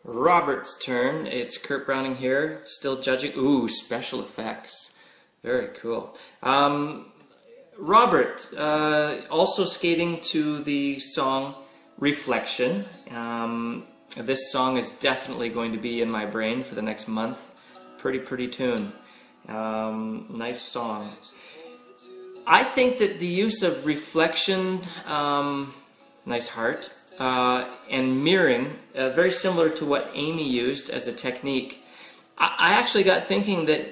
Robert's turn. It's Kurt Browning here, still judging. Ooh, special effects. Very cool. Robert, also skating to the song Reflection. This song is definitely going to be in my brain for the next month. Pretty tune. Nice song. I think that the use of reflection, nice heart, and mirroring, very similar to what Amy used as a technique. I actually got thinking that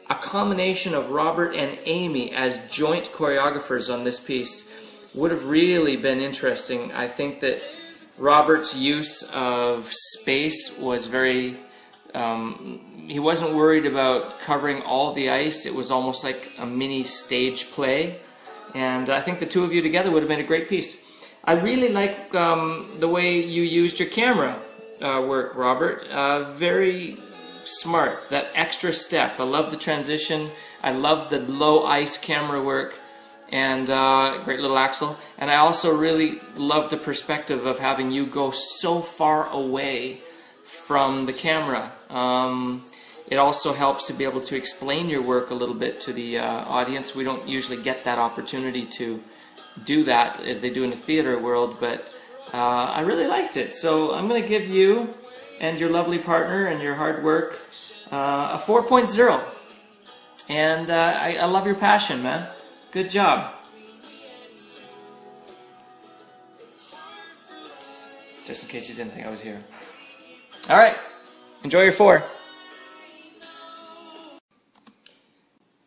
a combination of Robert and Amy as joint choreographers on this piece would have really been interesting. I think that Robert's use of space was very, he wasn't worried about covering all the ice. It was almost like a mini stage play, and I think the two of you together would have made a great piece. I really like the way you used your camera work, Robert. Very smart, that extra step. I love the transition. I love the low ice camera work, and great little axle. And I also really love the perspective of having you go so far away from the camera. It also helps to be able to explain your work a little bit to the audience. We don't usually get that opportunity to do that as they do in the theater world, but I really liked it. So I'm going to give you and your lovely partner and your hard work a 4.0. And I love your passion, man. Good job. Just in case you didn't think I was here. All right, enjoy your 4.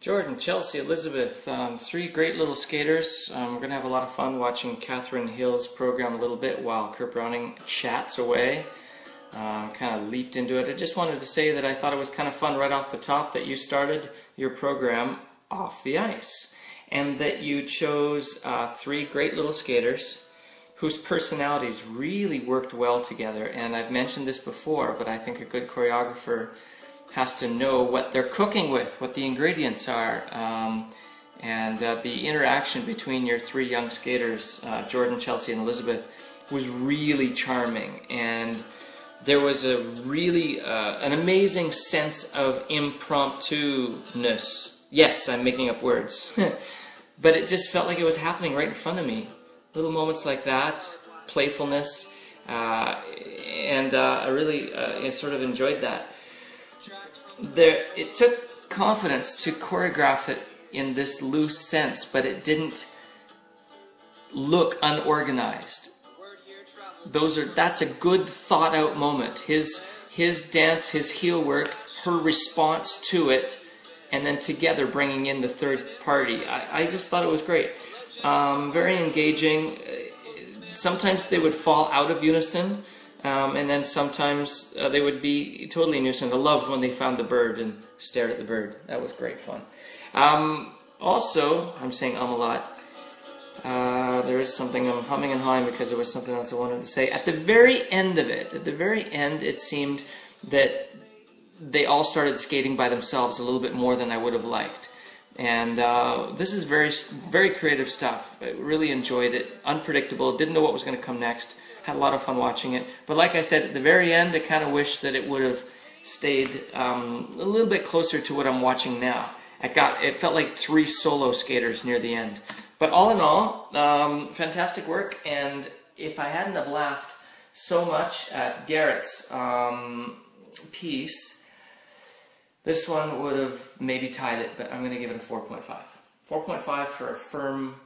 Jordan, Chelsea, Elizabeth, 3 great little skaters. We're going to have a lot of fun watching Katherine Hill's program a little bit while Kurt Browning chats away. Kind of leaped into it. I just wanted to say that I thought it was kind of fun right off the top that you started your program off the ice, and that you chose 3 great little skaters whose personalities really worked well together. And I've mentioned this before, but I think a good choreographer has to know what they're cooking with, what the ingredients are, and the interaction between your 3 young skaters, Jordan, Chelsea, and Elizabeth, was really charming. And there was a really an amazing sense of impromptu-ness. Yes, I'm making up words. But it just felt like it was happening right in front of me. Little moments like that, playfulness, and I really sort of enjoyed that. It took confidence to choreograph it in this loose sense, but it didn't look unorganized. That's a good thought out moment. His dance, his heel work, her response to it, and then together bringing in the third party. I just thought it was great. Very engaging. Sometimes they would fall out of unison, and then sometimes they would be totally in unison. I loved when they found the bird and stared at the bird. That was great fun. Also, I'm saying a lot. There is something I'm humming and hawing because there was something else I wanted to say. At the very end of it, it seemed that they all started skating by themselves a little bit more than I would have liked. And this is very creative stuff. I really enjoyed it. Unpredictable. Didn't know what was going to come next. Had a lot of fun watching it. But like I said, at the very end, I kind of wish that it would have stayed a little bit closer to what I'm watching now. It felt like 3 solo skaters near the end. But all in all, fantastic work. And if I hadn't have laughed so much at Garrett's piece, this one would have maybe tied it, but I'm going to give it a 4.5. 4.5 for a firm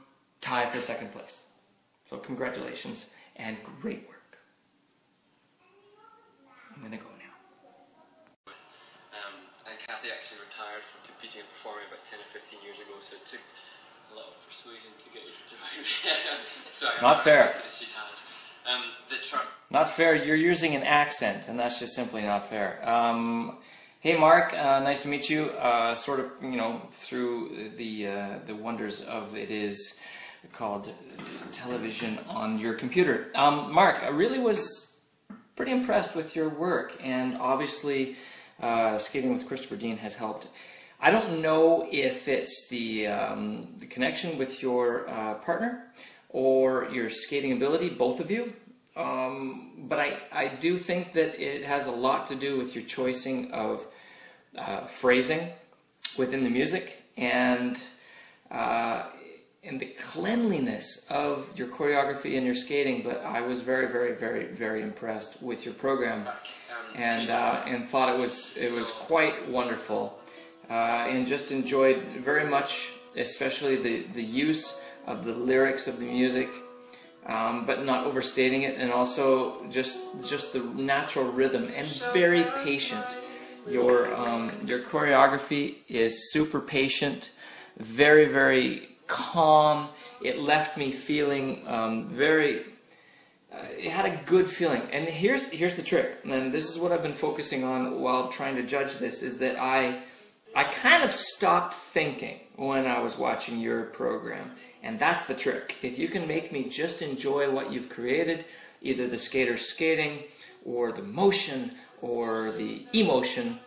tie for second place. So congratulations and great work. I'm going to go now. And Kathy actually retired from competing and performing about 10 or 15 years ago, so it took a lot of persuasion to get you to join me. Sorry, not fair. She has. Not fair. You're using an accent, and that's just simply not fair. Hey Mark, nice to meet you. Sort of, through the wonders of it is called television on your computer. Mark, I really was pretty impressed with your work, and obviously skating with Christopher Dean has helped. I don't know if it's the connection with your partner or your skating ability, both of you. but I do think that it has a lot to do with your choosing of phrasing within the music and the cleanliness of your choreography and your skating. But I was very, very, very, very impressed with your program, and thought it was quite wonderful, and just enjoyed very much, especially the use of the lyrics of the music, but not overstating it, and also just the natural rhythm, and very patient. Your choreography is super patient, very, very calm. It left me feeling it had a good feeling. And here's the trick, and this is what I've been focusing on while trying to judge this, is that I kind of stopped thinking when I was watching your program. And that's the trick. If you can make me just enjoy what you've created, either the skater's skating or the motion or the emotion,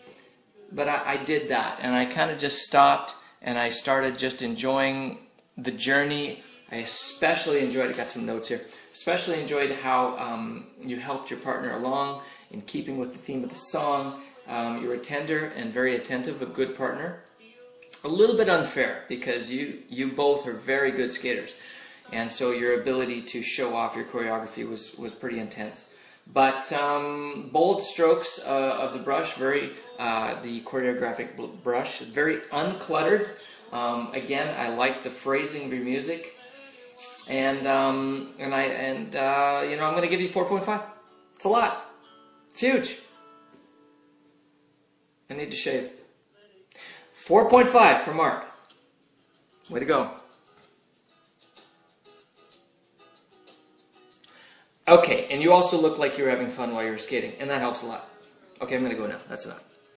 but I did that, and I kind of just stopped and I started just enjoying the journey. I especially enjoyed, I got some notes here, especially enjoyed how you helped your partner along in keeping with the theme of the song. You were tender and very attentive, a good partner. A little bit unfair, because you both are very good skaters, and so your ability to show off your choreography was pretty intense. But bold strokes of the brush, the choreographic brush, very uncluttered. Again, I like the phrasing of your music, and you know, I'm going to give you 4.5. It's a lot. It's huge. I need to shave. 4.5 for Mark. Way to go. Okay, and you also look like you were having fun while you were skating, and that helps a lot. Okay, I'm going to go now. That's enough.